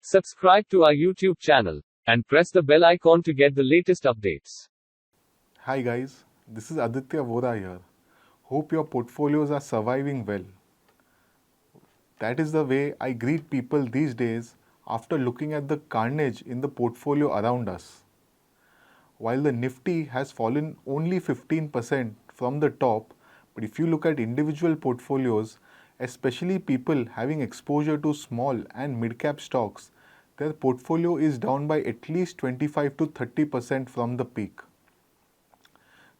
Subscribe to our YouTube channel and press the bell icon to get the latest updates. Hi guys, this is Aditya Vora here. Hope your portfolios are surviving well. That is the way I greet people these days after looking at the carnage in the portfolio around us. While the Nifty has fallen only 15% from the top, but if you look at individual portfolios, especially people having exposure to small and mid-cap stocks, their portfolio is down by at least 25 to 30% from the peak.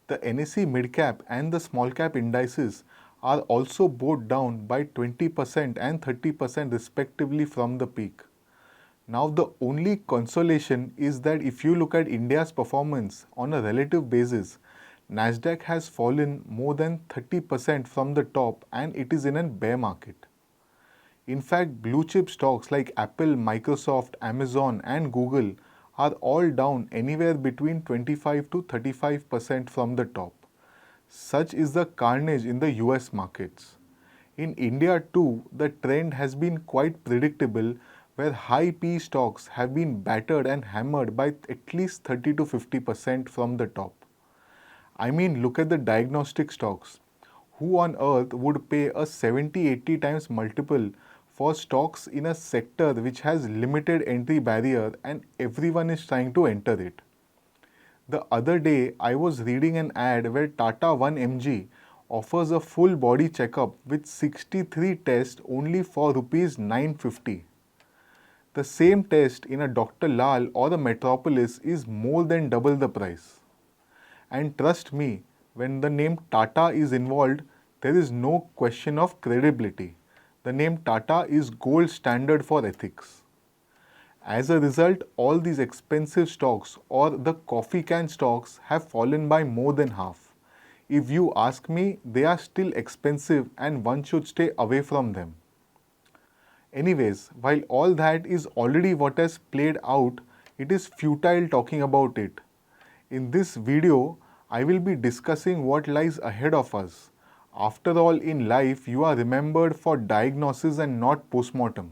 The NSE mid-cap and the small-cap indices are also both down by 20% and 30% respectively from the peak. Now the only consolation is that if you look at India's performance on a relative basis, Nasdaq has fallen more than 30% from the top and it is in a bear market. In fact, blue chip stocks like Apple, Microsoft, Amazon and Google are all down anywhere between 25 to 35% from the top. Such is the carnage in the US markets. In India too, the trend has been quite predictable where high P stocks have been battered and hammered by at least 30 to 50% from the top. I mean, look at the diagnostic stocks. Who on earth would pay a 70-80 times multiple for stocks in a sector which has limited entry barrier and everyone is trying to enter it? The other day, I was reading an ad where Tata 1mg offers a full body checkup with 63 tests only for rupees 950. The same test in a Dr. Lal or a Metropolis is more than double the price. And trust me, when the name Tata is involved, there is no question of credibility. The name Tata is gold standard for ethics. As a result, all these expensive stocks or the coffee can stocks have fallen by more than half. If you ask me, they are still expensive and one should stay away from them. Anyways, while all that is already what has played out, it is futile talking about it. In this video, I will be discussing what lies ahead of us. After all, in life, you are remembered for diagnosis and not postmortem.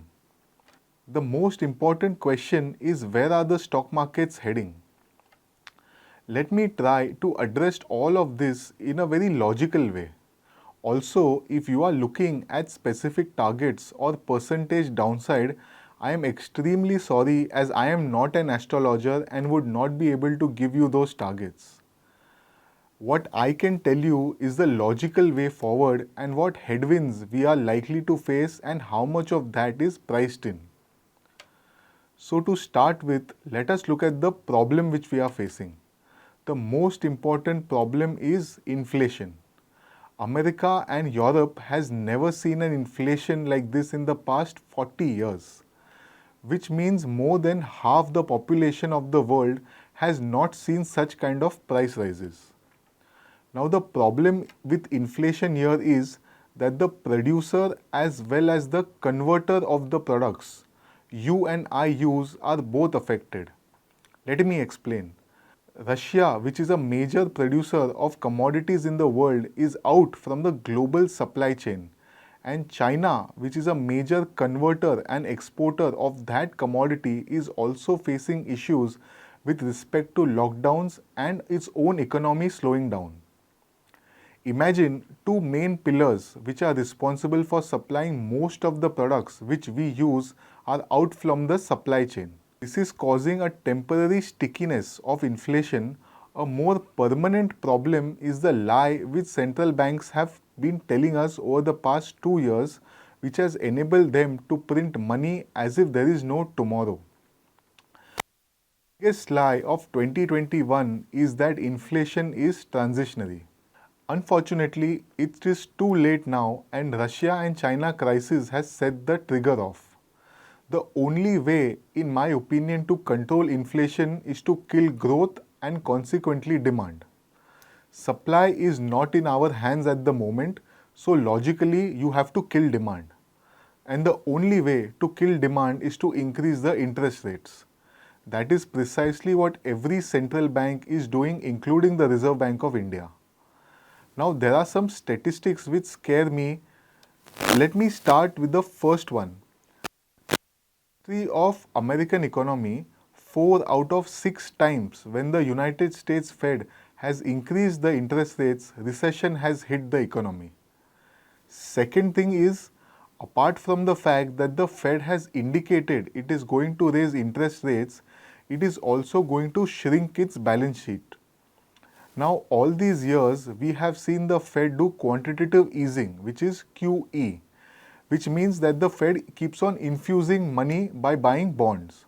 The most important question is where are the stock markets heading? Let me try to address all of this in a very logical way. Also, if you are looking at specific targets or percentage downside, I am extremely sorry as I am not an astrologer and would not be able to give you those targets. What I can tell you is the logical way forward and what headwinds we are likely to face and how much of that is priced in. So to start with, let us look at the problem which we are facing. The most important problem is inflation. America and Europe has never seen an inflation like this in the past 40 years, which means more than half the population of the world has not seen such kind of price rises. Now the problem with inflation here is that the producer as well as the converter of the products you and I use are both affected. Let me explain. Russia, which is a major producer of commodities in the world, is out from the global supply chain. And China, which is a major converter and exporter of that commodity, is also facing issues with respect to lockdowns and its own economy slowing down. Imagine two main pillars which are responsible for supplying most of the products which we use are out from the supply chain. This is causing a temporary stickiness of inflation. A more permanent problem is the lie which central banks have been telling us over the past 2 years, which has enabled them to print money as if there is no tomorrow. The biggest lie of 2021 is that inflation is transitionary. Unfortunately, it is too late now and Russia and China crisis has set the trigger off. The only way, in my opinion, to control inflation is to kill growth and consequently demand. Supply is not in our hands at the moment, so logically you have to kill demand. And the only way to kill demand is to increase the interest rates. That is precisely what every central bank is doing, including the Reserve Bank of India. Now, there are some statistics which scare me. Let me start with the first one. history of American economy, 4 out of 6 times when the United States Fed has increased the interest rates, recession has hit the economy. Second thing is, apart from the fact that the Fed has indicated it is going to raise interest rates, it is also going to shrink its balance sheet. Now, all these years, we have seen the Fed do quantitative easing, which is QE, which means that the Fed keeps on infusing money by buying bonds.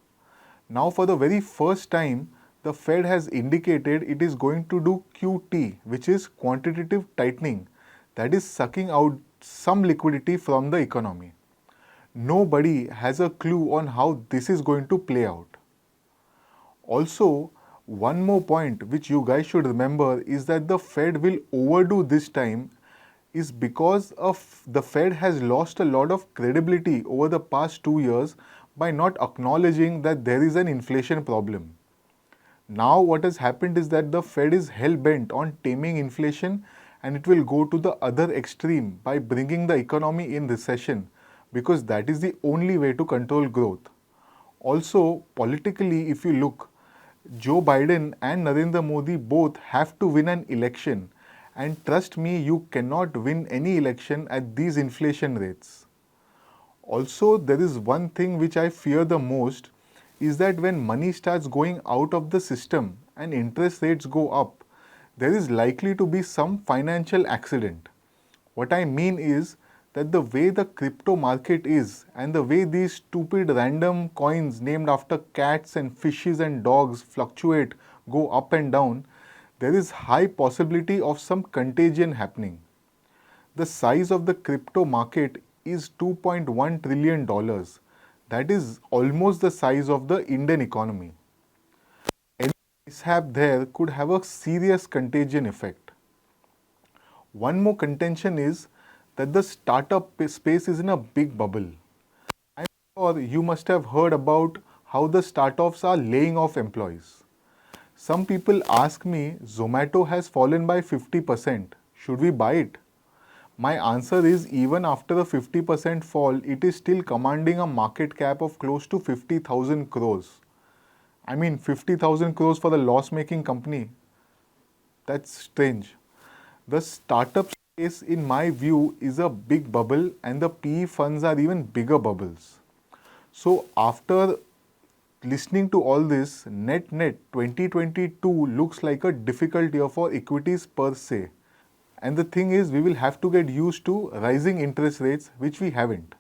Now, for the very first time, the Fed has indicated it is going to do QT, which is quantitative tightening, that is sucking out some liquidity from the economy. Nobody has a clue on how this is going to play out. Also, one more point which you guys should remember is that the Fed will overdo this time is because of the Fed has lost a lot of credibility over the past 2 years by not acknowledging that there is an inflation problem. Now what has happened is that the Fed is hell-bent on taming inflation, and it will go to the other extreme by bringing the economy in recession, because that is the only way to control growth. Also, politically, if you look, Joe Biden and Narendra Modi both have to win an election, and trust me, you cannot win any election at these inflation rates. Also, there is one thing which I fear the most is that when money starts going out of the system and interest rates go up, there is likely to be some financial accident. What I mean is that the way the crypto market is and the way these stupid random coins named after cats and fishes and dogs fluctuate, go up and down, there is high possibility of some contagion happening. The size of the crypto market is $2.1 trillion. That is almost the size of the Indian economy. Any mishap there could have a serious contagion effect. One more contention is that the startup space is in a big bubble. I'm sure you must have heard about how the startups are laying off employees. Some people ask me, Zomato has fallen by 50%. Should we buy it? My answer is even after a 50% fall, it is still commanding a market cap of close to 50,000 crores. I mean 50,000 crores for a loss-making company. That's strange. The startup space, in my view, is a big bubble, and the PE funds are even bigger bubbles. So after listening to all this, net 2022 looks like a difficult year for equities per se. And the thing is, we will have to get used to rising interest rates, which we haven't.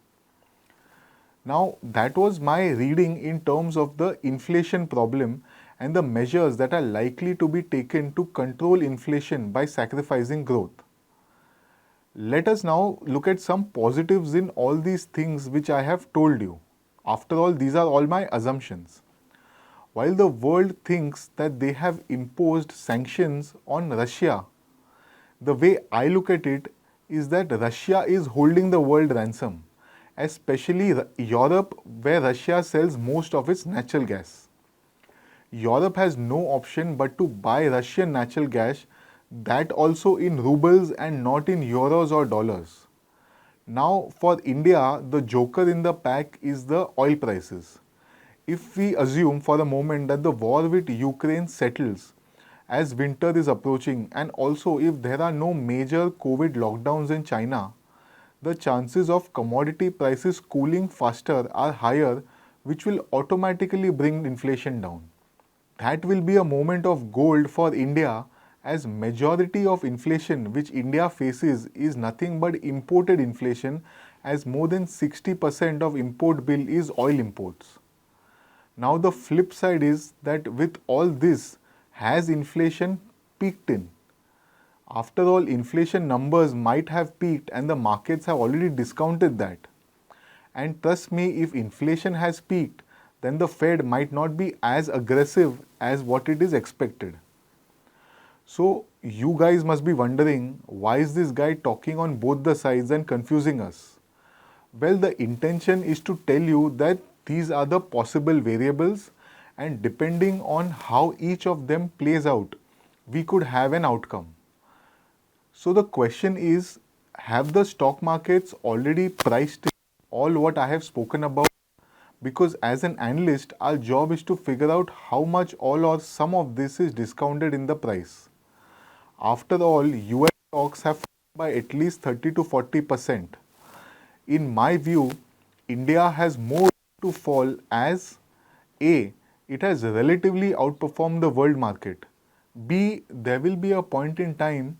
Now, that was my reading in terms of the inflation problem and the measures that are likely to be taken to control inflation by sacrificing growth. Let us now look at some positives in all these things which I have told you. After all, these are all my assumptions. While the world thinks that they have imposed sanctions on Russia, the way I look at it is that Russia is holding the world ransom, especially Europe, where Russia sells most of its natural gas. Europe has no option but to buy Russian natural gas, that also in rubles and not in euros or dollars. Now, for India, the joker in the pack is the oil prices. If we assume for a moment that the war with Ukraine settles, as winter is approaching, and also if there are no major COVID lockdowns in China, the chances of commodity prices cooling faster are higher, which will automatically bring inflation down. That will be a moment of gold for India, as majority of inflation which India faces is nothing but imported inflation, as more than 60% of import bill is oil imports. Now the flip side is that with all this, has inflation peaked in? After all, inflation numbers might have peaked and the markets have already discounted that. And trust me, if inflation has peaked, then the Fed might not be as aggressive as what it is expected. So you guys must be wondering, why is this guy talking on both the sides and confusing us? Well, the intention is to tell you that these are the possible variables, and depending on how each of them plays out, we could have an outcome. So the question is, have the stock markets already priced in all what I have spoken about? because as an analyst, our job is to figure out how much all or some of this is discounted in the price. After all, US stocks have fallen by at least 30 to 40%. In my view, India has more to fall as A. It has relatively outperformed the world market. B. There will be a point in time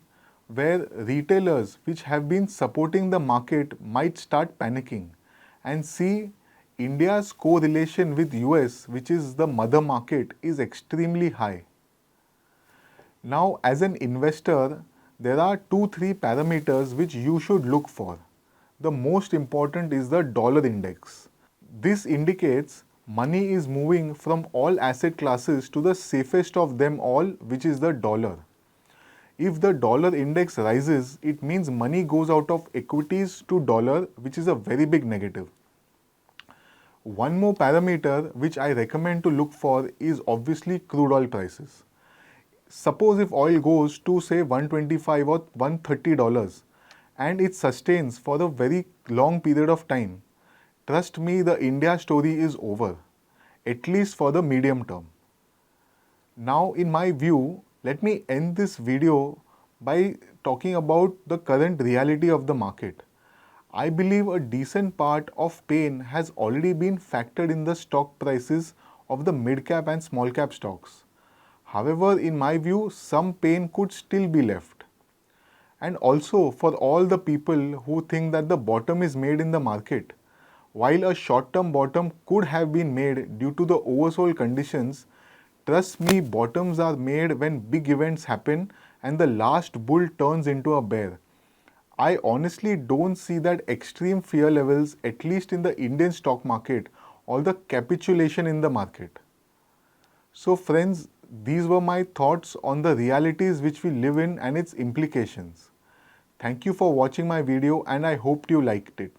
where retailers which have been supporting the market might start panicking. And C. India's correlation with US, which is the mother market, is extremely high. Now, as an investor, there are 2-3 parameters which you should look for. The most important is the dollar index. This indicates money is moving from all asset classes to the safest of them all, which is the dollar. If the dollar index rises, it means money goes out of equities to dollar, which is a very big negative. One more parameter which I recommend to look for is obviously crude oil prices. Suppose if oil goes to say $125 or $130 and it sustains for a very long period of time, trust me, the India story is over, at least for the medium term. Now, in my view, let me end this video by talking about the current reality of the market. I believe a decent part of pain has already been factored in the stock prices of the mid-cap and small-cap stocks. However, in my view, some pain could still be left. And also, for all the people who think that the bottom is made in the market, while a short-term bottom could have been made due to the oversold conditions, trust me, bottoms are made when big events happen and the last bull turns into a bear. I honestly don't see that extreme fear levels, at least in the Indian stock market, or the capitulation in the market. So friends, these were my thoughts on the realities which we live in and its implications. Thank you for watching my video and I hope you liked it.